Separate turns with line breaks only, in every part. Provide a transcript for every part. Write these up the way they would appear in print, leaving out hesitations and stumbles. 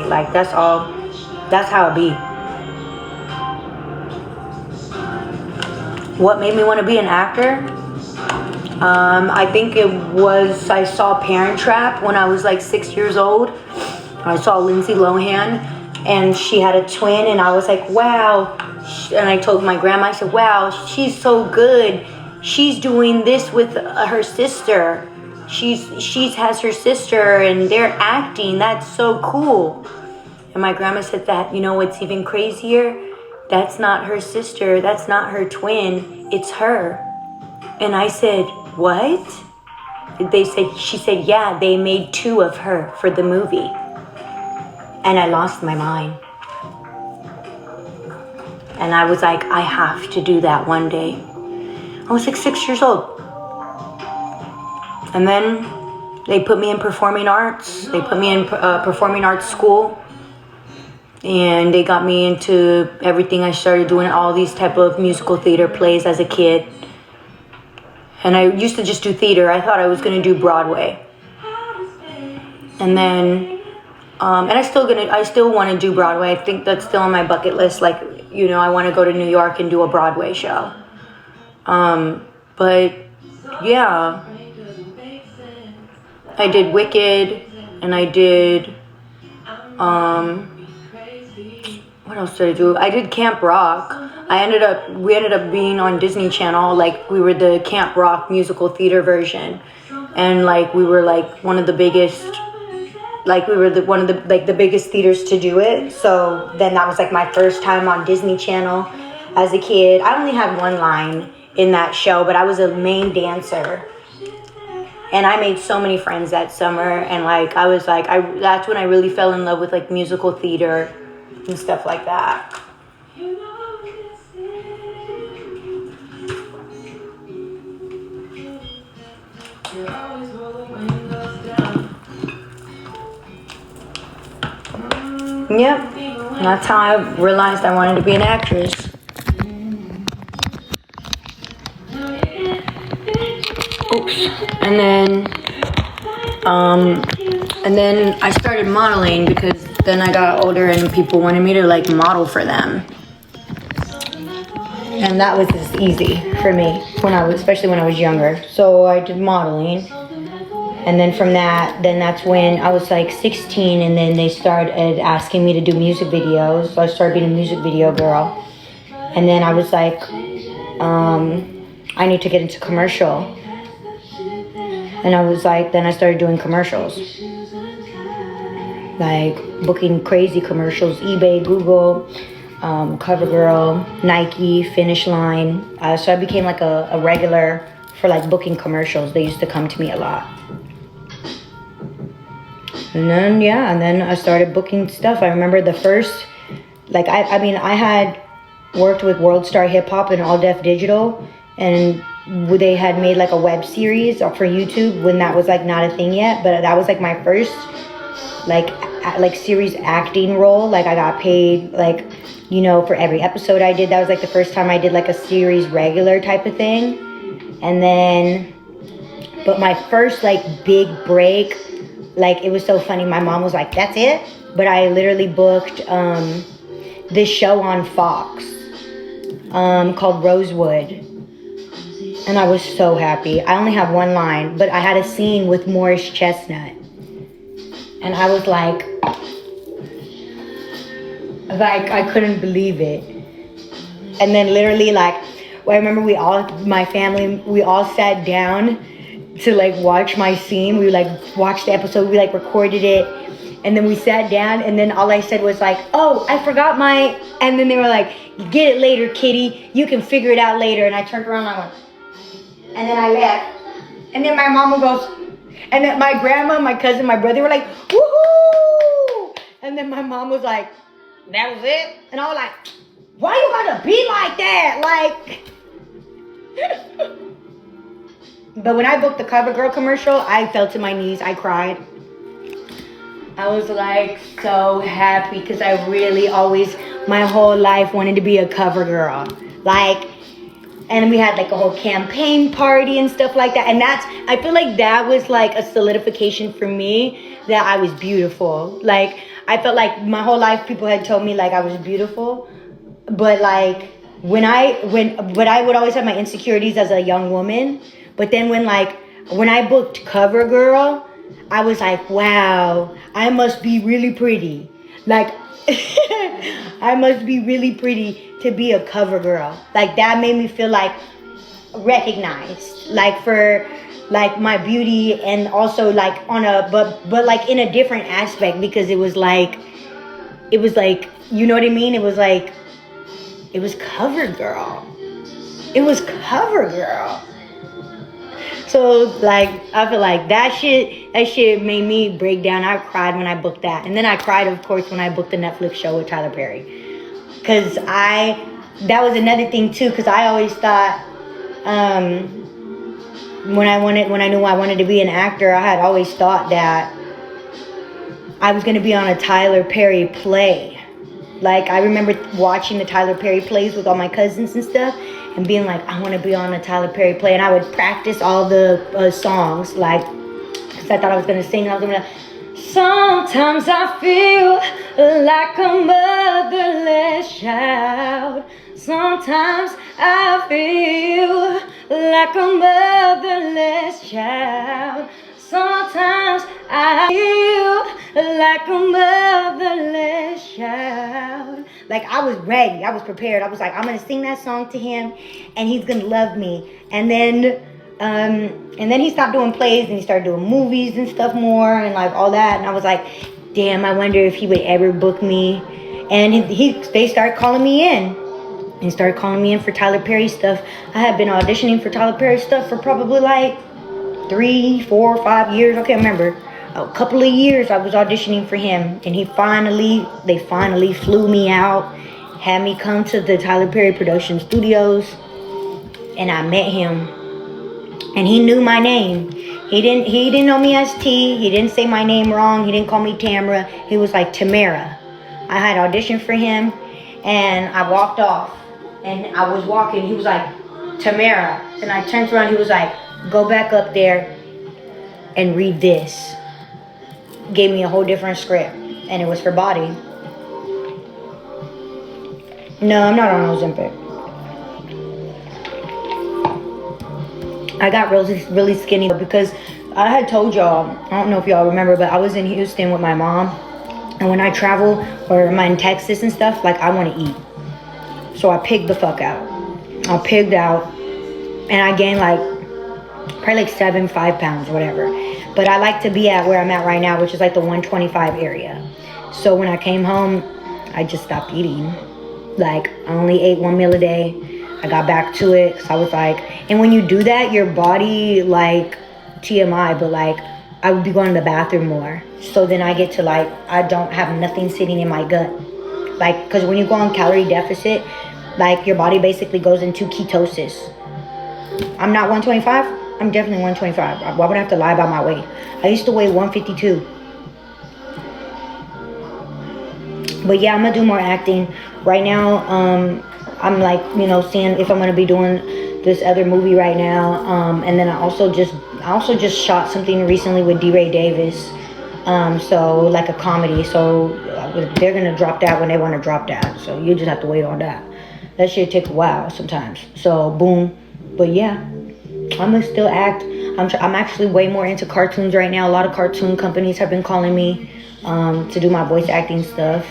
Like, that's all. That's how it be. What made me want to be an actor? I think it was, I saw Parent Trap when I was like 6 years old. I saw Lindsay Lohan, and she had a twin, and I was like, wow. And I told my grandma, I said, wow, she's so good. She's doing this with her sister. She has her sister, and they're acting. That's so cool. And my grandma said that, you know what's even crazier? That's not her sister. That's not her twin. It's her. And I said, what? She said, yeah, they made 2 of her for the movie. And I lost my mind. And I was like, I have to do that one day. I was like 6 years old. And then they put me in performing arts. They put me in performing arts school. And they got me into everything. I started doing all these type of musical theater plays as a kid. And I used to just do theater. I thought I was going to do Broadway. And then, and I still want to do Broadway. I think that's still on my bucket list. Like, you know, I want to go to New York and do a Broadway show. But yeah, I did Wicked, and I did, what else did I do? I did Camp Rock. We ended up being on Disney Channel. Like, we were the Camp Rock musical theater version. And like, we were like one of the biggest, like we were one of the biggest theaters to do it. So then that was like my first time on Disney Channel as a kid. I only had one line in that show, but I was a main dancer. And I made so many friends that summer. And like, I was like, that's when I really fell in love with like musical theater and stuff like that. Yep, and that's how I realized I wanted to be an actress. Oops. And then I started modeling, because then I got older and people wanted me to like model for them. And that was just easy for me especially when I was younger. So I did modeling. And then from that, that's when I was like 16, and then they started asking me to do music videos. So I started being a music video girl. And then I was like, I need to get into commercial. And I was like, then I started doing commercials. Like booking crazy commercials, eBay, Google, CoverGirl, Nike, Finish Line. So I became like a regular for like booking commercials. They used to come to me a lot. And then I started booking stuff. I remember the first, like, I had worked with World Star Hip Hop and All Def Digital, and they had made like a web series for YouTube when that was like not a thing yet, but that was like my first like series acting role. Like, I got paid, like, you know, for every episode I did. That was like the first time I did like a series regular type of thing. And then, but my first like big break, like, it was so funny. My mom was like, that's it? But I literally booked this show on Fox called Rosewood. And I was so happy. I only have one line, but I had a scene with Morris Chestnut. And I was like, I couldn't believe it. And then literally, like, I remember my family, we all sat down to like watch my scene. We like watched the episode, we like recorded it, and then we sat down, and then all I said was like, oh, I forgot and then they were like, get it later, kitty, you can figure it out later. And I turned around and I went, and then I left. And then my mama goes, and then my grandma, my cousin, my brother were like, woohoo! And then my mom was like, that was it? And I was like, why you gotta be like that? Like, but when I booked the CoverGirl commercial, I fell to my knees. I cried. I was like so happy, because I really always, my whole life, wanted to be a CoverGirl. Like, and we had like a whole campaign party and stuff like that. And I feel like that was like a solidification for me that I was beautiful. Like, I felt like my whole life people had told me like I was beautiful, but like when I would always have my insecurities as a young woman. But then when I booked CoverGirl, I was like, wow, I must be really pretty. Like I must be really pretty to be a CoverGirl. Like that made me feel like recognized, like for like my beauty, and also like on a but like in a different aspect, because it was like you know what I mean, it was CoverGirl. It was CoverGirl. So like I feel like that shit made me break down. I cried when I booked that, and then I cried of course when I booked the Netflix show with Tyler Perry, because that was another thing too, because I always thought when I knew I wanted to be an actor, I had always thought that I was going to be on a Tyler Perry play. Like I remember watching the Tyler Perry plays with all my cousins and stuff, and being like, I want to be on a Tyler Perry play. And I would practice all the songs, like, because I thought I was going to sing. And I was going to, sometimes I feel like a motherless child. Sometimes I feel like a motherless child. Sometimes I feel like a motherless child. Like I was ready, I was prepared. I was like, I'm gonna sing that song to him, and he's gonna love me. And then he stopped doing plays, and he started doing movies and stuff more, and like all that. And I was like, damn, I wonder if he would ever book me. And they started calling me in. He started calling me in for Tyler Perry stuff. I had been auditioning for Tyler Perry stuff for probably like 3, 4, 5 years. I can't remember. A couple of years I was auditioning for him, and they finally flew me out, had me come to the Tyler Perry production studios, and I met him, and he knew my name. He didn't know me as T. He didn't say my name wrong. He didn't call me Tamara. He was like Tamara. I had auditioned for him, and I walked off, and I was walking. He was like, Tamara, and I turned around. He was like, go back up there and read this. Gave me a whole different script, and it was for body. No, I'm not on Ozempic. I got really skinny because I had told y'all, I don't know if y'all remember, but I was in Houston with my mom, and when I travel or I'm in Texas and stuff, like I want to eat. So I pigged the fuck out. I pigged out, and I gained like probably like 5 pounds, whatever. But I like to be at where I'm at right now, which is like the 125 area. So when I came home, I just stopped eating. Like I only ate 1 meal a day. I got back to it because I was like, and when you do that, your body, like TMI, but like I would be going to the bathroom more. So then I get to like, I don't have nothing sitting in my gut. Like, because when you go on calorie deficit, like your body basically goes into ketosis. I'm not 125. I'm definitely 125. Why would I have to lie about my weight? I used to weigh 152. But yeah, I'm gonna do more acting. Right now, I'm like, seeing if I'm gonna be doing this other movie right now. And then I also just shot something recently with D-Ray Davis. So like a comedy. So they're gonna drop that when they want to drop that. So you just have to wait on that. That shit takes a while sometimes. So boom. But yeah, I'm gonna still act. I'm actually way more into cartoons right now. A lot of cartoon companies have been calling me to do my voice acting stuff.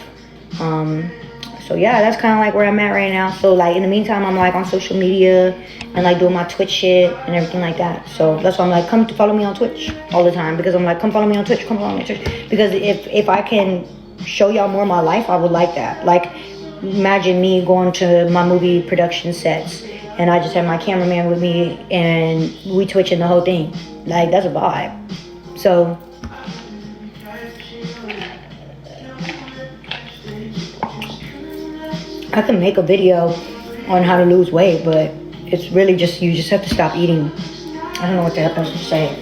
So yeah, that's kind of like where I'm at right now. So like in the meantime, I'm like on social media and like doing my Twitch shit and everything like that. So that's why I'm like, come to follow me on Twitch all the time, because I'm like, come follow me on Twitch, come follow me on Twitch. Because if I can show y'all more of my life, I would like that. Like imagine me going to my movie production sets, and I just have my cameraman with me, and we twitching the whole thing. Like, that's a vibe. So, I can make a video on how to lose weight, but it's really just, you just have to stop eating. I don't know what the hell else to say.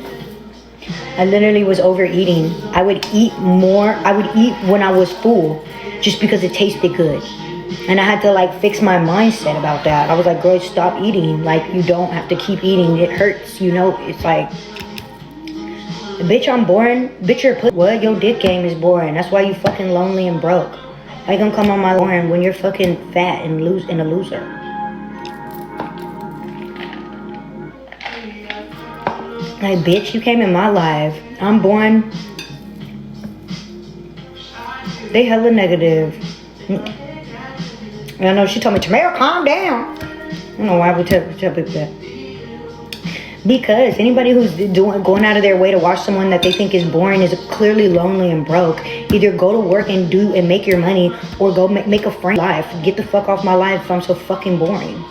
I literally was overeating. I would eat more. I would eat when I was full, just because it tasted good. And I had to like fix my mindset about that. I was like, girl, stop eating. Like, you don't have to keep eating. It hurts, it's like Bitch, I'm boring. Bitch, you're what? Your dick game is boring. That's why you fucking lonely and broke. How you gonna come on my boring when you're fucking fat and a loser? Like, bitch, you came in my life. I'm boring. They hella negative. I know she told me, Tamara, calm down. I don't know why I would tell people that. Because anybody who's going out of their way to watch someone that they think is boring is clearly lonely and broke. Either go to work and make your money, or go make a friend life. Get the fuck off my life if I'm so fucking boring.